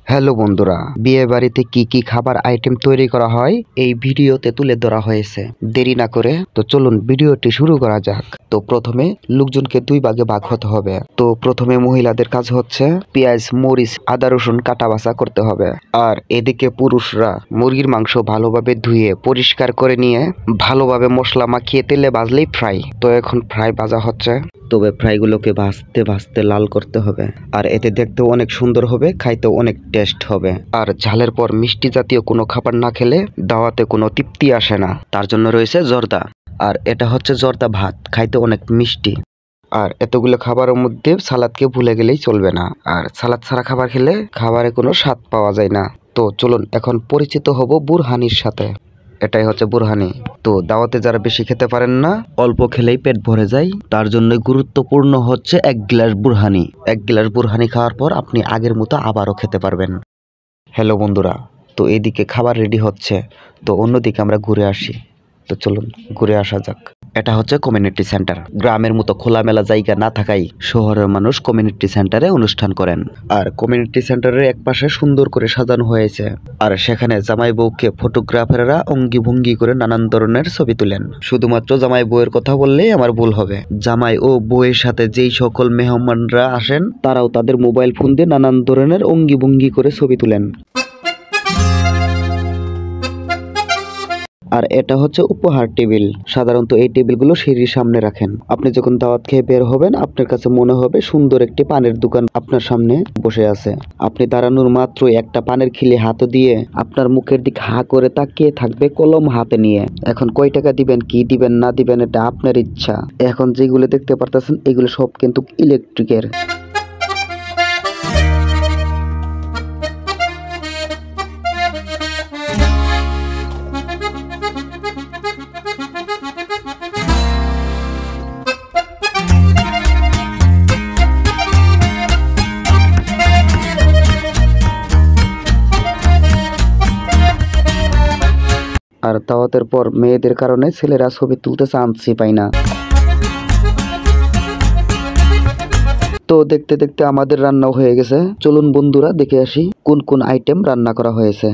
Hello বন্ধুরা, বিয়ে বাড়িতে কি কি খাবার আইটেম তৈরি করা হয় এই ভিডিওতে তুলে ধরা হয়েছে। দেরি না করে তো চলুন ভিডিওটি শুরু করা যাক। তো প্রথমে লোকজনকে দুই ভাগে ভাগ হতে হবে। তো প্রথমে মহিলাদের কাজ হচ্ছে পেঁয়াজ, মরিচ, আদা, রসুন কাটা বাছা করতে হবে। আর এদিকে পুরুষরা মুরগির মাংস ভালোভাবে ধুয়ে পরিষ্কার করে নিয়ে ভালোভাবে মশলা মাখিয়ে তেলে ভাজলেই ফ্রাই। তো এখন ফ্রাই ভাজা হচ্ছে, তবে ফ্রাইগুলোকে ভাজতে ভাজতে লাল করতে হবে। আর এতে দেখতেও অনেক সুন্দর হবে, খাইতেও অনেক টেস্ট হবে। আর ঝালের পর মিষ্টি জাতীয় কোনো খাবার না খেলে দাওয়াতে কোনো তৃপ্তি আসে না, তার জন্য রয়েছে জর্দা। আর এটা হচ্ছে জর্দা ভাত, খাইতে অনেক মিষ্টি। আর এতগুলো খাবারের মধ্যে সালাদকে ভুলে গেলেই চলবে না। আর সালাদ ছাড়া খাবার খেলে খাবারে কোনো স্বাদ পাওয়া যায় না। তো চলুন এখন পরিচিত হব বুরহানির সাথে। এটাই হচ্ছে বুরহানি। তো দাওয়াতে যারা বেশি খেতে পারেন না, অল্প খেলেই পেট ভরে যায়, তার জন্য গুরুত্বপূর্ণ হচ্ছে 1 গ্লাস বুরহানি। 1 গ্লাস বুরহানি খাওয়ার পর আপনি আগের মতো আবারও খেতে পারবেন। হ্যালো বন্ধুরা, তো এইদিকে খাবার রেডি হচ্ছে, তো অন্যদিকে আমরা ঘুরে আসি। তো চলুন ঘুরে আসা যাক। এটা হচ্ছে কমিউনিটি সেন্টার। গ্রামের মতো খোলামেলা জায়গা না থাকায় শহরের মানুষ কমিউনিটি সেন্টারে অনুষ্ঠান করেন। আর কমিউনিটি সেন্টারের এক পাশে সুন্দর করে সাজানো হয়েছে। আর সেখানে জামাই বউকে ফটোগ্রাফাররা অঙ্গি ভঙ্গি করে নানান ধরনের ছবি তুলেন। শুধুমাত্র জামাই বউয়ের কথা বললেই আমার ভুল হবে। জামাই ও বউয়ের সাথে যেই সকল মেহমানরা আসেন তারাও তাদের মোবাইল ফোন দিয়ে নানান ধরনের অঙ্গি ভঙ্গি করে ছবি তুলেন। আর এটা হচ্ছে উপহার টেবিল। সাধারণত এই টেবিলগুলো সিঁড়ির সামনে রাখেন। আপনি যখন দাওয়াত খেয়ে বের হবেন, আপনার কাছে মনে হবে সুন্দর একটি পানের দোকান আপনার সামনে বসে আছে। আপনি দাঁড়ানোর মাত্রই একটা পানের খিলি হাতে দিয়ে আপনার মুখের দিকে হা করে তাকিয়ে থাকবে কলম হাতে নিয়ে। এখন কয় টাকা দিবেন, কি দিবেন না দিবেন এটা আপনার ইচ্ছা। এখন যেগুলো দেখতে পারতেছেন এগুলো সব কিন্তু ইলেকট্রিকের। আর দাওয়াতের পর মেয়েদের কারণে ছেলেরা ছবি তুলতে চান্সই পায় না। তো দেখতে দেখতে আমাদের রান্নাও হয়ে গেছে। চলুন বন্ধুরা দেখে আসি কোন কোন আইটেম রান্না করা হয়েছে।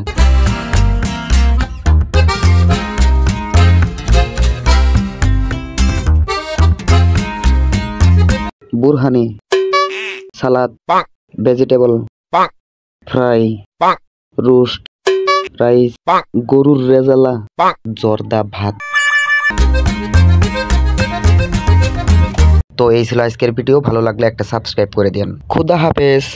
বুরহানি, সালাদ, ভেজিটেবল, ফ্রাই, রোস্ট, রাইস, গরুর রেজালা, জর্দা ভাত। তো এই ছিল আজকের ভিডিও। ভালো লাগলে একটা সাবস্ক্রাইব করে দিন। খুদা হাফেজ।